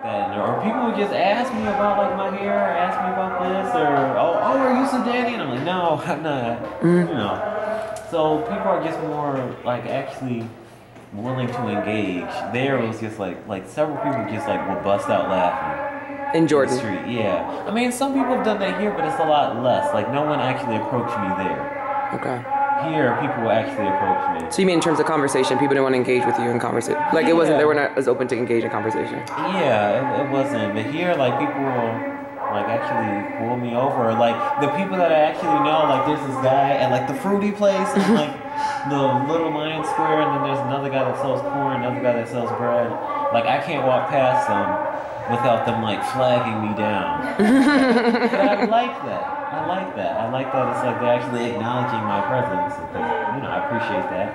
that. Or people would just ask me about like my hair, or ask me about this, or are you Sudani? And I'm like, no, I'm not. You know. So people are just more like actually willing to engage. There it was just like several people just like would bust out laughing. In Jordan. In the street, yeah. I mean, some people have done that here, but it's a lot less. Like no one actually approached me there. Okay. Here, people will actually approach me. So you mean in terms of conversation, people didn't want to engage with you in conversation? Like it wasn't, they were not as open to engage in conversation? Yeah, it wasn't. But here, like people will like actually pull me over. Like the people that I actually know, like there's this guy at like the fruity place and like the Little Lion Square, and then there's another guy that sells corn, another guy that sells bread. Like I can't walk past them without them like flagging me down. But I like that. I like that. I like that it's like they're actually acknowledging my presence because, you know, I appreciate that.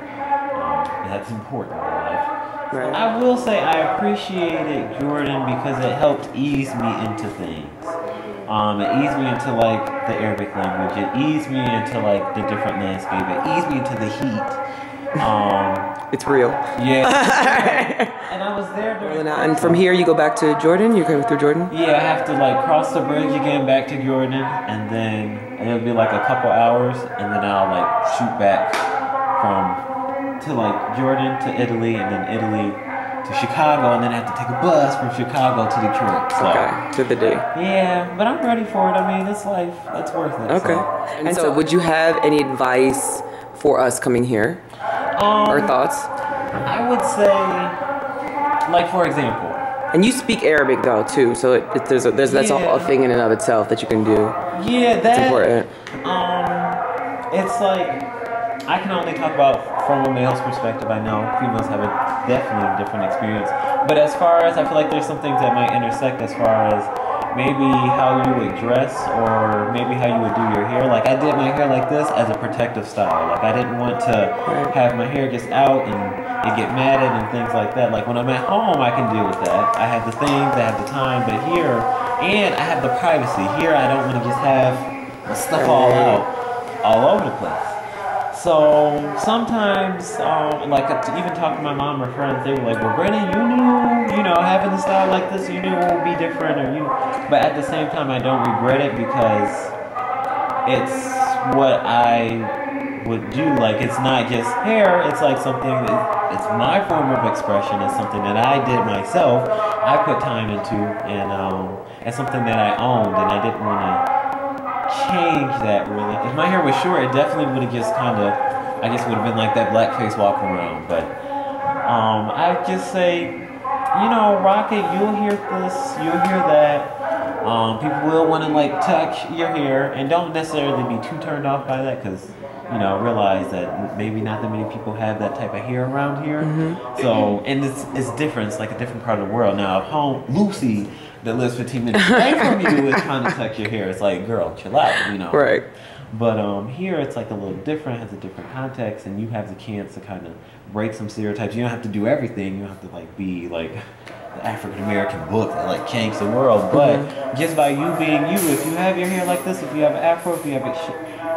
That's important in life. Right. I will say I appreciated Jordan because it helped ease me into things. It eased me into like the Arabic language. It eased me into like the different landscape. It eased me into the heat. It's real. Yeah. And I was there during. And from here, you go back to Jordan. You came through Jordan. Yeah, I have to like cross the bridge again back to Jordan, and then it'll be like a couple hours, and then I'll like shoot back to like Jordan to Italy, and then Italy to Chicago, and then I have to take a bus from Chicago to Detroit. So. Okay, to the day. Yeah, but I'm ready for it. I mean, it's life. It's worth it. Okay. So. And so, would you have any advice for us coming here? Or thoughts? I would say, like for example. And you speak Arabic though too, so that's a thing in and of itself that you can do. Yeah, that's important. It's like I can only talk about from a male's perspective. I know females have a definitely different experience, but as far as I feel like there's some things that might intersect as far as maybe how you would dress or maybe how you would do your hair. Like I did my hair like this as a protective style. Like I didn't want to have my hair just out and it get matted and things like that. Like when I'm at home, I can deal with that. I have the things, I have the time, but here, and I have the privacy. Here, I don't want to just have my stuff all out, all over the place. So sometimes, like to even talk to my mom or friends, they were like, well, Brennan, you know, having a style like this, you knew it would be different, or but at the same time, I don't regret it because it's what I would do. Like, it's not just hair, it's like something that, it's my form of expression, it's something that I did myself, I put time into, and it's something that I owned, and I didn't want to change that really. If my hair was short, it definitely would have just kind of, I guess would have been like that blackface walking around. But I just say, you know, rock it. You'll hear this, you'll hear that. People will want to like touch your hair, and don't necessarily be too turned off by that because, you know, realize that maybe not that many people have that type of hair around here. So, and it's different. It's like a different part of the world. Now, at home, Lucy that lives 15 minutes away from you is trying to touch your hair. It's like, girl, chill out, you know. Right. But here it's like a little different, has a different context, and you have the chance to kind of break some stereotypes. You don't have to do everything. You don't have to like be like the African American book that like changed the world. But just by you being you, if you have your hair like this, if you have an afro, if you have it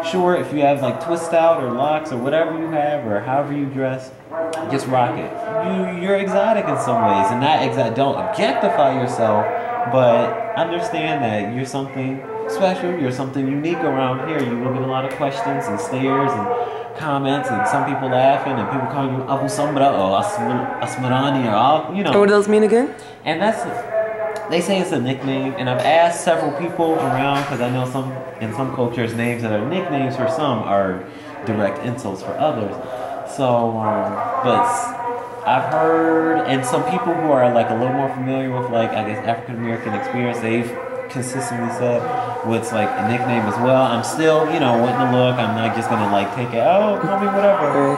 short, if you have like twist out or locks or whatever you have or however you dress, just rock it. You're exotic in some ways, and not don't objectify yourself. But understand that you're something special, you're something unique around here. You will get a lot of questions and stares and comments, and some people laughing, and people calling you Abu Samra or Asmarani or all, you know. And what does those mean again? And they say it's a nickname, and I've asked several people around, because I know in some cultures, names that are nicknames for some are direct insults for others. So, but I've heard, and some people who are like a little more familiar with like, I guess, African American experience, they've consistently said what's like a nickname as well. I'm still, you know, wanting to look. I'm not just gonna like take it, oh, call me whatever.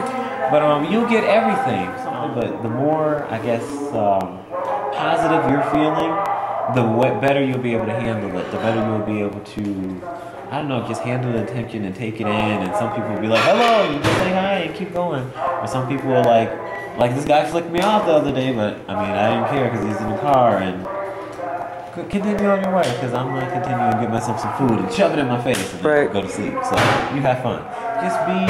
But you'll get everything. But the more, I guess, positive you're feeling, the better you'll be able to handle it. The better you'll be able to, I don't know, just handle the attention and take it in. And some people will be like, hello, you just say hi and keep going. Or some people will like this guy flicked me off the other day, but I mean, I didn't care because he's in the car, and continue on your way, because I'm going to continue to get myself some food and shove it in my face and go to sleep. So you have fun. Just be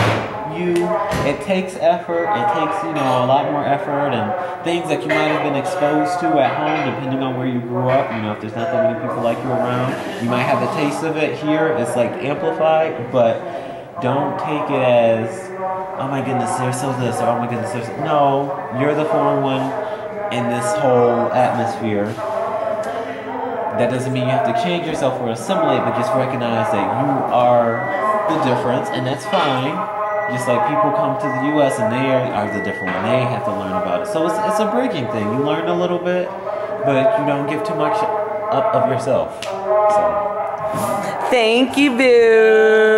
you. It takes effort. It takes, you know, a lot more effort and things that you might have been exposed to at home, depending on where you grew up. You know, if there's not that many people like you around, you might have a taste of it here. It's like amplified, but don't take it as, oh my goodness, they're so this, or oh my goodness, they're so... No, you're the foreign one in this whole atmosphere. That doesn't mean you have to change yourself or assimilate, but just recognize that you are the difference, and that's fine. Just like people come to the U.S. and they are the different one. They have to learn about it. So it's a bridging thing. You learn a little bit, but you don't give too much up of yourself. So. Thank you, boo.